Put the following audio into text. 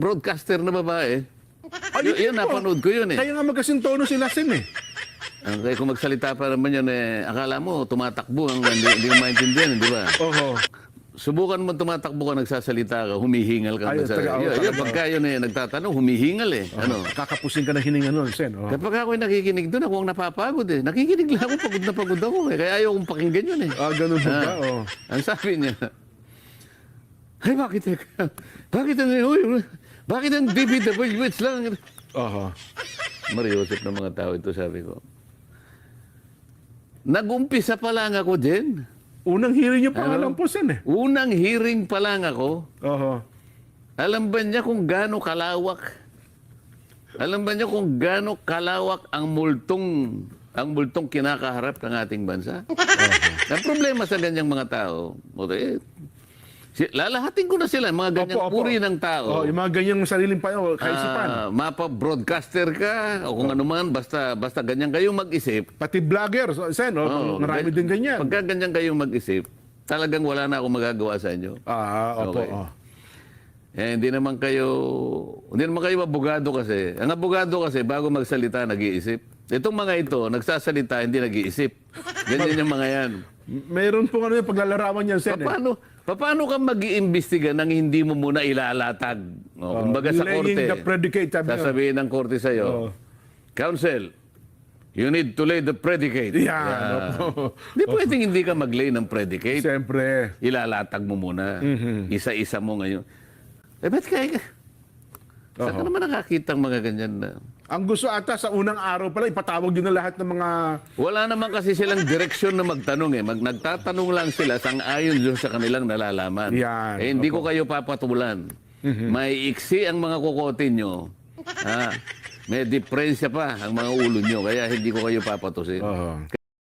broadcaster na babae. Yun, napanood ko yun eh. Kaya nga magkasintono sila Sen eh. Kaya kung magsalita pa naman yan eh, akala mo tumatakbo, hindi mo maintindihan, di ba? Oho. Subukan mo tumatakbo ka, nagsasalita ka, humihingal ka. Ayun, Pagka yun eh, nagtatanong, humihingal eh. Ano? Kakapusing ka na hininga nun, Sen. Oh. Kapag ako'y nakikinig doon, ako ang napapagod eh. Nakikinig lang ako, pagod na pagod ako eh. Kaya ayaw kong pakinggan yun eh. Ganun mo ba? Oh. Ang sabi niya, ay bakit ang DPWH lang? Oho. Mariusip ng mga tao ito, sabi ko. Nag-umpisa pa lang ako din. Unang hearing niyo pa nga lang po, Sen eh. Unang hearing pa lang ako. Oho. Alam ba niya kung gaano kalawak? Alam ba niya kung gaano kalawak ang multong kinakaharap ng ating bansa? Ang problema sa ganyang mga tao, lalahatin ko na sila, mga ganyang uri ng tao. Yung mga ganyang sariling kaisipan. Mapa-broadcaster ka, o kung ano man, basta ganyan kayong mag-isip. Pati vlogger, Sen, marami din ganyan. Pagka ganyan kayong mag-isip, talagang wala na akong magagawa sa inyo. Opo. Okay. Hindi naman kayo abogado kasi. Ang abogado kasi, bago magsalita, nag-iisip. Itong mga ito, nagsasalita, hindi nag-iisip. Ganyan yung mga yan. Mayroon pong paglalarawan niyan, Sen. Paano ka mag-iimbestiga nang hindi mo muna ilalatag? Kumbaga sa korte, the predicate, sasabihin ng korte sa'yo, Counsel, you need to lay the predicate. Hindi pwedeng hindi ka mag-lay ng predicate. Siyempre. Ilalatag mo muna. Isa-isa mo ngayon. Ba't kaya? Saan ka naman nakakita ang mga ganyan na? Ang gusto ata sa unang araw pala, ipatawag din na lahat ng mga... Wala naman kasi silang direksyon na magtanong eh. Nagtatanong lang sila sang-ayon doon sa kanilang nalalaman. Yan. Hindi ko kayo papatulan. May iksi ang mga kukotin nyo. May diferensya pa ang mga ulo nyo. Kaya hindi ko kayo papatusin.